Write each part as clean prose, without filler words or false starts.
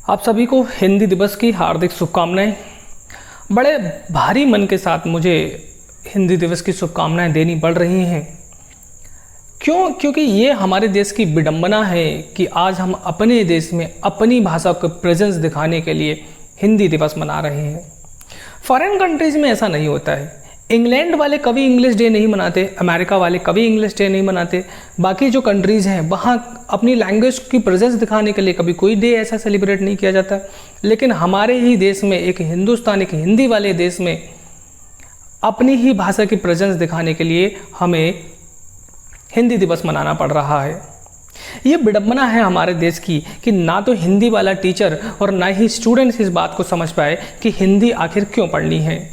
आप सभी को हिंदी दिवस की हार्दिक शुभकामनाएं। बड़े भारी मन के साथ मुझे हिंदी दिवस की शुभकामनाएं देनी पड़ रही हैं। क्योंकि ये हमारे देश की विडंबना है कि आज हम अपने देश में अपनी भाषा को प्रेजेंस दिखाने के लिए हिंदी दिवस मना रहे हैं। फॉरेन कंट्रीज़ में ऐसा नहीं होता है। इंग्लैंड वाले कभी इंग्लिश डे नहीं मनाते, अमेरिका वाले कभी इंग्लिश डे नहीं मनाते। बाकी जो कंट्रीज़ हैं वहाँ अपनी लैंग्वेज की प्रेजेंस दिखाने के लिए कभी कोई डे ऐसा सेलिब्रेट नहीं किया जाता। लेकिन हमारे ही देश में, एक हिंदी वाले देश में अपनी ही भाषा की प्रेजेंस दिखाने के लिए हमें हिंदी दिवस मनाना पड़ रहा है। ये विडंबना है हमारे देश की कि ना तो हिंदी वाला टीचर और ना ही स्टूडेंट्स इस बात को समझ पाए कि हिंदी आखिर क्यों पढ़नी है।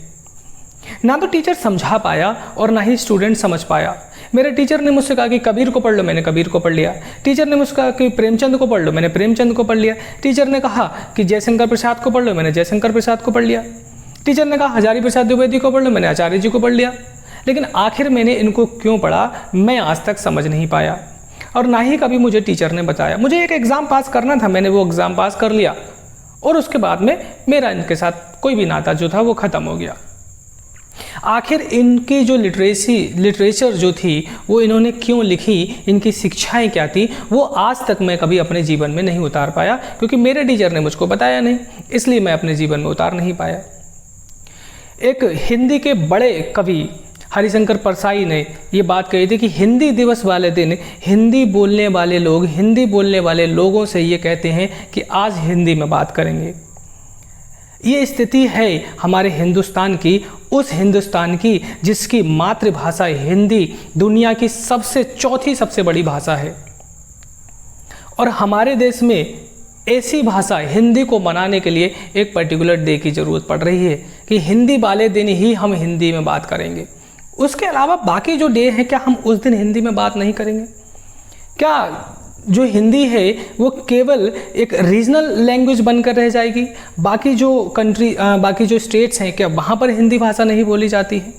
ना तो टीचर समझा पाया और ना ही स्टूडेंट समझ पाया। मेरे टीचर ने मुझसे कहा कि कबीर को पढ़ लो, मैंने कबीर को पढ़ लिया। टीचर ने मुझसे कहा कि प्रेमचंद को पढ़ लो, मैंने प्रेमचंद को पढ़ लिया। टीचर ने कहा कि जयशंकर प्रसाद को पढ़ लो, मैंने जयशंकर प्रसाद को पढ़ लिया। टीचर ने कहा हजारी प्रसाद द्विवेदी को पढ़ लो, मैंने आचार्य जी को पढ़ लिया। लेकिन आखिर मैंने इनको क्यों पढ़ा, मैं आज तक समझ नहीं पाया और ना ही कभी मुझे टीचर ने बताया। मुझे एक एग्ज़ाम पास करना था, मैंने वो एग्ज़ाम पास कर लिया और उसके बाद में मेरा इनके साथ कोई भी नाता जो था वो ख़त्म हो गया। आखिर इनकी जो लिटरेचर जो थी वो इन्होंने क्यों लिखी, इनकी शिक्षाएं क्या थी, वो आज तक मैं कभी अपने जीवन में नहीं उतार पाया, क्योंकि मेरे टीचर ने मुझको बताया नहीं, इसलिए मैं अपने जीवन में उतार नहीं पाया। एक हिंदी के बड़े कवि हरिशंकर परसाई ने ये बात कही थी कि हिंदी दिवस वाले दिन हिंदी बोलने वाले लोगों से ये कहते हैं कि आज हिंदी में बात करेंगे। ये स्थिति है हमारे हिंदुस्तान की, उस हिंदुस्तान की जिसकी मातृभाषा हिंदी दुनिया की चौथी सबसे बड़ी भाषा है। और हमारे देश में ऐसी भाषा हिंदी को मनाने के लिए एक पर्टिकुलर डे की ज़रूरत पड़ रही है कि हिंदी वाले दिन ही हम हिंदी में बात करेंगे। उसके अलावा बाकी जो डे हैं, क्या हम उस दिन हिंदी में बात नहीं करेंगे? क्या जो हिंदी है वो केवल एक रीजनल लैंग्वेज बनकर रह जाएगी? बाकी जो स्टेट्स हैं, क्या वहाँ पर हिंदी भाषा नहीं बोली जाती है?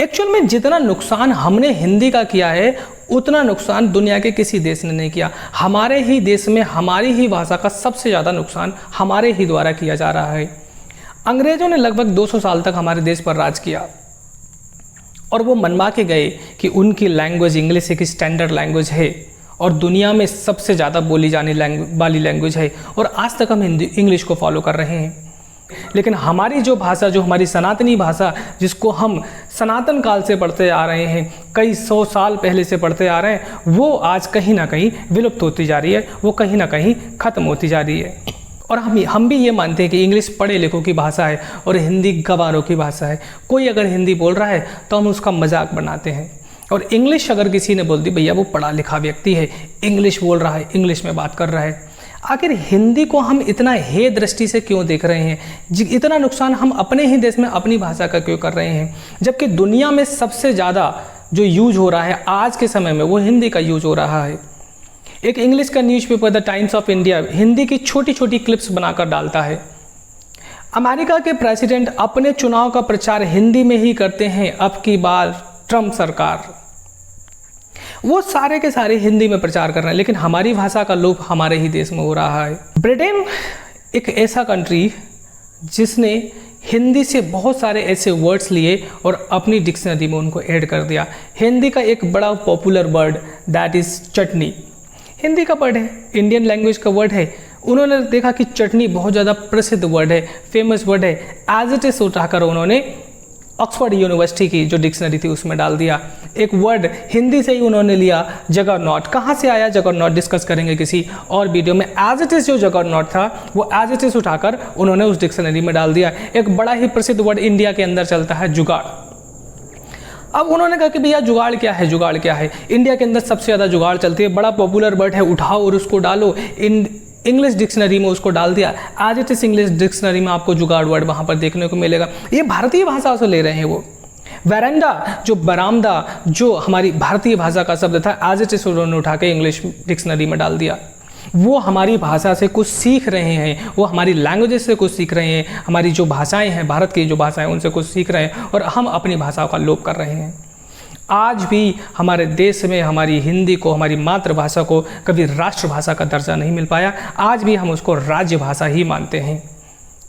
एक्चुअल में जितना नुकसान हमने हिंदी का किया है उतना नुकसान दुनिया के किसी देश ने नहीं किया। हमारे ही देश में हमारी ही भाषा का सबसे ज़्यादा नुकसान हमारे ही द्वारा किया जा रहा है। अंग्रेज़ों ने लगभग 200 साल तक हमारे देश पर राज किया और वो मनवा के गए कि उनकी लैंग्वेज इंग्लिश एक स्टैंडर्ड लैंग्वेज है और दुनिया में सबसे ज़्यादा बोली जाने वाली लैंग्वेज है, और आज तक हम इंग्लिश को फॉलो कर रहे हैं। लेकिन हमारी जो भाषा, जो हमारी सनातनी भाषा, जिसको हम सनातन काल से पढ़ते आ रहे हैं, कई 100 साल पहले से पढ़ते आ रहे हैं, वो आज कहीं ना कहीं विलुप्त होती जा रही है, वो कहीं ना कहीं ख़त्म होती जा रही है। और हम भी ये मानते हैं कि इंग्लिश पढ़े लिखों की भाषा है और हिंदी गंवारों की भाषा है। कोई अगर हिंदी बोल रहा है तो हम उसका मजाक बनाते हैं, और इंग्लिश अगर किसी ने बोल दी, भैया वो पढ़ा लिखा व्यक्ति है, इंग्लिश बोल रहा है, इंग्लिश में बात कर रहा है। आखिर हिंदी को हम इतना हे दृष्टि से क्यों देख रहे हैं? इतना नुकसान हम अपने ही देश में अपनी भाषा का क्यों कर रहे हैं, जबकि दुनिया में सबसे ज़्यादा जो यूज हो रहा है आज के समय में वो हिंदी का यूज हो रहा है। एक इंग्लिश का newspaper the times of India Hindi की छोटी छोटी क्लिप्स बनाकर डालता है। अमेरिका के प्रेसिडेंट अपने चुनाव का प्रचार हिंदी में ही करते हैं। अब की बार ट्रम्प सरकार, वो सारे के सारे हिंदी में प्रचार कर रहे हैं, लेकिन हमारी भाषा का लोप हमारे ही देश में हो रहा है। ब्रिटेन एक ऐसा कंट्री जिसने हिंदी से बहुत सारे ऐसे वर्ड्स लिए और अपनी डिक्शनरी में उनको ऐड कर दिया। हिंदी का एक बड़ा पॉपुलर वर्ड दैट इज़ चटनी, हिंदी का वर्ड है, इंडियन लैंग्वेज का वर्ड है। उन्होंने देखा कि चटनी बहुत ज़्यादा प्रसिद्ध वर्ड है, फेमस वर्ड है, एज इट इज़ उठाकर उन्होंने ऑक्सफोर्ड यूनिवर्सिटी की जो डिक्शनरी थी उसमें डाल दिया। एक वर्ड हिंदी से ही उन्होंने लिया, जगरनॉट। कहाँ से आया जगरनॉट डिस्कस करेंगे किसी और वीडियो में। एज इट इज़ जो जगरनॉट था वो एज इट इज़ उठाकर उन्होंने उस डिक्शनरी में डाल दिया। एक बड़ा ही प्रसिद्ध वर्ड इंडिया के अंदर चलता है, जुगाड़। अब उन्होंने कहा कि भैया जुगाड़ क्या है, जुगाड़ क्या है? इंडिया के अंदर सबसे ज़्यादा जुगाड़ चलती है, बड़ा पॉपुलर वर्ड है, उठाओ और उसको डालो। इंग्लिश डिक्शनरी में उसको डाल दिया, as it is English dictionary में आपको जुगाड़ वर्ड वहाँ पर देखने को मिलेगा। ये भारतीय भाषा से ले रहे हैं वो। वैरेंडा, जो बरामदा, जो हमारी भारतीय भाषा का शब्द था, एज इट इज़ उन्होंने उठा के इंग्लिश डिक्शनरी में डाल दिया। वो हमारी भाषा से कुछ सीख रहे हैं, वो हमारी लैंग्वेजेस से कुछ सीख रहे हैं, हमारी जो भाषाएं हैं, भारत की जो भाषाएं उनसे कुछ सीख रहे हैं, और हम अपनी भाषाओं का लोप कर रहे हैं। आज भी हमारे देश में हमारी हिंदी को, हमारी मातृभाषा को कभी राष्ट्रभाषा का दर्जा नहीं मिल पाया। आज भी हम उसको राज्य भाषा ही मानते हैं।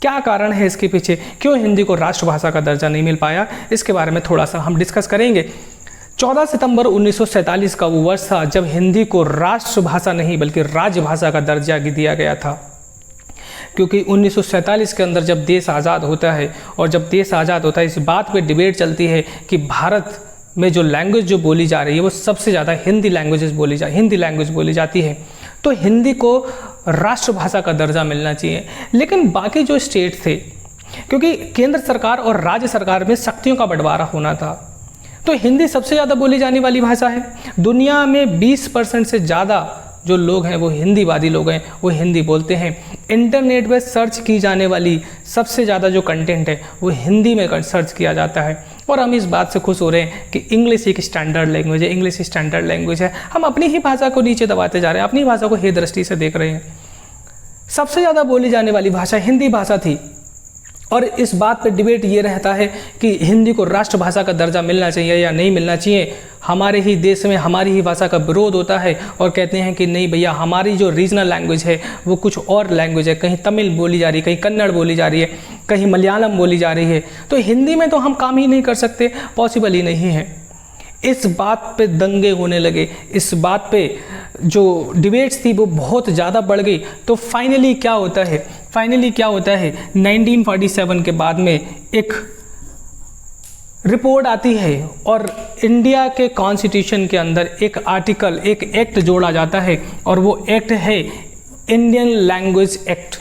क्या कारण है इसके पीछे, क्यों हिंदी को राष्ट्रभाषा का दर्जा नहीं मिल पाया, इसके बारे में थोड़ा सा हम डिस्कस करेंगे। 14 सितंबर 1947 का वो वर्ष था जब हिंदी को राष्ट्रभाषा नहीं बल्कि राज्यभाषा का दर्जा दिया गया था। क्योंकि 1947 के अंदर जब देश आज़ाद होता है, और जब देश आज़ाद होता है इस बात पे डिबेट चलती है कि भारत में जो लैंग्वेज जो बोली जा रही है वो सबसे ज़्यादा हिंदी लैंग्वेज बोली जाती है, तो हिंदी को राष्ट्रभाषा का दर्जा मिलना चाहिए। लेकिन बाकी जो स्टेट थे, क्योंकि केंद्र सरकार और राज्य सरकार में शक्तियों का बंटवारा होना था, तो हिंदी सबसे ज़्यादा बोली जाने वाली भाषा है। दुनिया में 20% से ज़्यादा जो लोग हैं वो हिंदीवादी लोग हैं, वो हिंदी बोलते हैं। इंटरनेट पर सर्च की जाने वाली सबसे ज़्यादा जो कंटेंट है वो हिंदी में सर्च किया जाता है। और हम इस बात से खुश हो रहे हैं कि इंग्लिश एक स्टैंडर्ड लैंग्वेज है, इंग्लिश स्टैंडर्ड लैंग्वेज है। हम अपनी ही भाषा को नीचे दबाते जा रहे हैं, अपनी भाषा को हे दृष्टि से देख रहे हैं। सबसे ज़्यादा बोली जाने वाली भाषा हिंदी भाषा थी, और इस बात पर डिबेट ये रहता है कि हिंदी को राष्ट्रभाषा का दर्जा मिलना चाहिए या नहीं मिलना चाहिए। हमारे ही देश में हमारी ही भाषा का विरोध होता है और कहते हैं कि नहीं भैया, हमारी जो रीजनल लैंग्वेज है वो कुछ और लैंग्वेज है, कहीं तमिल बोली जा रही है, कहीं कन्नड़ बोली जा रही है, कहीं मलयालम बोली जा रही है, तो हिंदी में तो हम काम ही नहीं कर सकते, पॉसिबल ही नहीं है। इस बात पे दंगे होने लगे, इस बात पे जो डिबेट्स थी वो बहुत ज़्यादा बढ़ गई। तो फाइनली क्या होता है 1947 के बाद में एक रिपोर्ट आती है और इंडिया के कॉन्स्टिट्यूशन के अंदर एक आर्टिकल, एक एक्ट जोड़ा जाता है, और वो एक्ट है इंडियन लैंग्वेज एक्ट।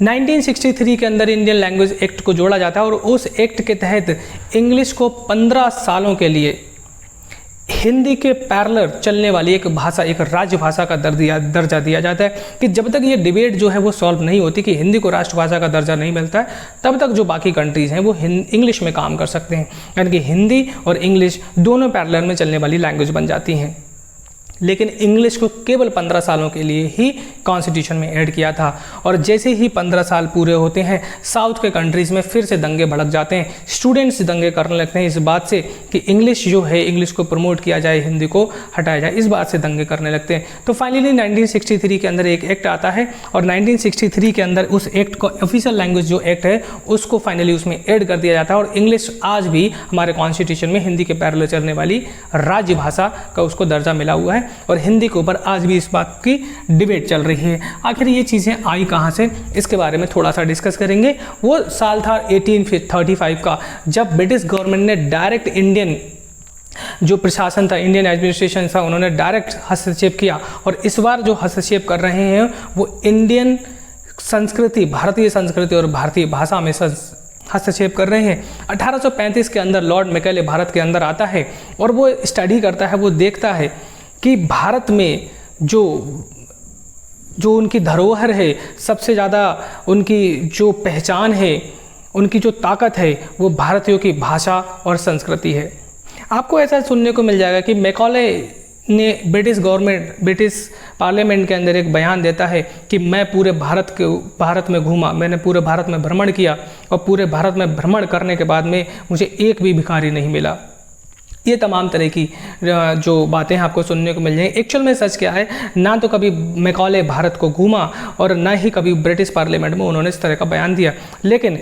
1963 के अंदर इंडियन लैंग्वेज एक्ट को जोड़ा जाता है, और उस एक्ट के तहत इंग्लिश को 15 सालों के लिए हिंदी के पैरेलल चलने वाली एक भाषा, एक राज्य भाषा का दर्जा दिया जाता है। कि जब तक ये डिबेट जो है वो सॉल्व नहीं होती कि हिंदी को राष्ट्रभाषा का दर्जा नहीं मिलता है, तब तक जो बाकी कंट्रीज़ हैं वो इंग्लिश में काम कर सकते हैं, यानी कि हिंदी और इंग्लिश दोनों पैरेलल में चलने वाली लैंग्वेज बन जाती हैं। लेकिन इंग्लिश को केवल 15 सालों के लिए ही कॉन्स्टिट्यूशन में ऐड किया था, और जैसे ही 15 साल पूरे होते हैं साउथ के कंट्रीज़ में फिर से दंगे भड़क जाते हैं। स्टूडेंट्स दंगे करने लगते हैं इस बात से कि इंग्लिश जो है, इंग्लिश को प्रमोट किया जाए, हिंदी को हटाया जाए, इस बात से दंगे करने लगते हैं। तो फाइनली 1963 के अंदर एक एक्ट आता है, और 1963 के अंदर उस एक्ट को ऑफिशियल लैंग्वेज जो एक्ट है उसको फाइनली उसमें ऐड कर दिया जाता है, और इंग्लिश आज भी हमारे कॉन्स्टिट्यूशन में हिंदी के पैरेलल चलने वाली राज्य भाषा का उसको दर्जा मिला हुआ है। और हिंदी के ऊपर आज भी इस बात की डिबेट चल रही है। आखिर ये चीज़ें आई कहाँ से, इसके बारे में थोड़ा सा डिस्कस करेंगे। वो साल था 1835 का, जब ब्रिटिश गवर्नमेंट ने डायरेक्ट इंडियन जो प्रशासन था, इंडियन एडमिनिस्ट्रेशन था, उन्होंने डायरेक्ट हस्तक्षेप किया। और इस बार जो हस्तक्षेप कर रहे हैं वो इंडियन संस्कृति, भारतीय संस्कृति और भारतीय भाषा में हस्तक्षेप कर रहे हैं। 1835 के अंदर लॉर्ड मैकेले भारत के अंदर आता है, और वो स्टडी करता है, वो देखता है कि भारत में जो उनकी धरोहर है, सबसे ज़्यादा उनकी जो पहचान है, उनकी जो ताकत है, वो भारतीयों की भाषा और संस्कृति है। आपको ऐसा सुनने को मिल जाएगा कि मैकॉले ने ब्रिटिश पार्लियामेंट के अंदर एक बयान देता है कि मैं पूरे भारत में घूमा, मैंने पूरे भारत में भ्रमण किया, और पूरे भारत में भ्रमण करने के बाद में मुझे एक भी भिखारी नहीं मिला। ये तमाम तरह की जो बातें आपको सुनने को मिल जाएंगी। एक्चुअल में सच क्या है, ना तो कभी मैकॉले भारत को घूमा और ना ही कभी ब्रिटिश पार्लियामेंट में उन्होंने इस तरह का बयान दिया। लेकिन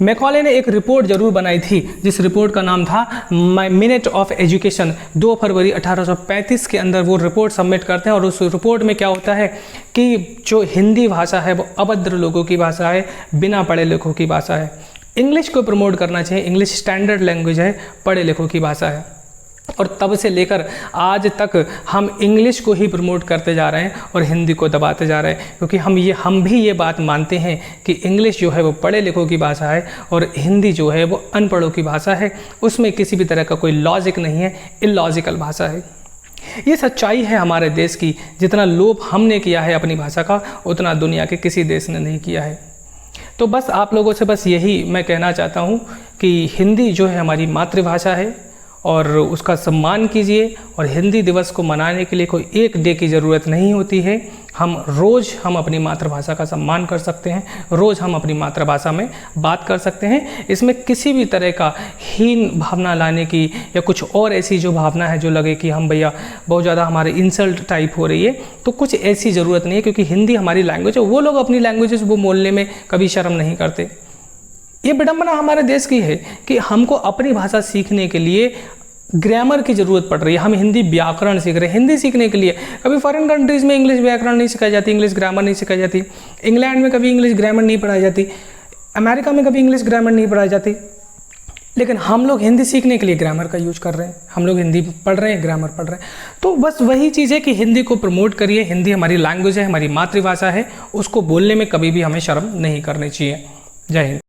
मैकॉले ने एक रिपोर्ट जरूर बनाई थी, जिस रिपोर्ट का नाम था माय मिनट ऑफ एजुकेशन। 2 फरवरी 1835 के अंदर वो रिपोर्ट सबमिट करते हैं, और उस रिपोर्ट में क्या होता है कि जो हिंदी भाषा है वो अभद्र लोगों की भाषा है, बिना पढ़े लिखों की भाषा है। इंग्लिश को प्रमोट करना चाहिए, इंग्लिश स्टैंडर्ड लैंग्वेज है, पढ़े लिखों की भाषा है। और तब से लेकर आज तक हम इंग्लिश को ही प्रमोट करते जा रहे हैं और हिंदी को दबाते जा रहे हैं, क्योंकि हम भी ये बात मानते हैं कि इंग्लिश जो है वो पढ़े लिखों की भाषा है और हिंदी जो है वो अनपढ़ों की भाषा है। उसमें किसी भी तरह का कोई लॉजिक नहीं है, इलॉजिकल भाषा है। ये सच्चाई है हमारे देश की। जितना लोभ हमने किया है अपनी भाषा का, उतना दुनिया के किसी देश ने नहीं किया है। तो बस आप लोगों से बस यही मैं कहना चाहता हूँ कि हिंदी जो है हमारी मातृभाषा है, और उसका सम्मान कीजिए। और हिंदी दिवस को मनाने के लिए कोई एक डे की ज़रूरत नहीं होती है। हम अपनी मातृभाषा का सम्मान कर सकते हैं, रोज़ हम अपनी मातृभाषा में बात कर सकते हैं। इसमें किसी भी तरह का हीन भावना लाने की या कुछ और ऐसी जो भावना है जो लगे कि हम भैया बहुत ज़्यादा हमारे इंसल्ट टाइप हो रही है, तो कुछ ऐसी ज़रूरत नहीं है, क्योंकि हिंदी हमारी लैंग्वेज है। वो लोग अपनी लैंग्वेजेस वो बोलने में कभी शर्म नहीं करते। ये विडंबना हमारे देश की है कि हमको अपनी भाषा सीखने के लिए ग्रामर की ज़रूरत पड़ रही है। हम हिंदी व्याकरण सीख रहे हैं। हिंदी सीखने के लिए कभी फॉरेन कंट्रीज़ में इंग्लिश व्याकरण नहीं सिखाई जाती, इंग्लिश ग्रामर नहीं सिखाई जाती। इंग्लैंड में कभी इंग्लिश ग्रामर नहीं पढ़ाई जाती, अमेरिका में कभी इंग्लिश ग्रामर नहीं पढ़ाई जाती। लेकिन हम लोग हिंदी सीखने के लिए ग्रामर का यूज कर रहे हैं। हम लोग हिंदी पढ़ रहे हैं, ग्रामर पढ़ रहे हैं। तो बस वही चीज़ है कि हिंदी को प्रमोट करिए। हिंदी हमारी लैंग्वेज है, हमारी मातृभाषा है, उसको बोलने में कभी भी हमें शर्म नहीं करनी चाहिए। जय हिंद।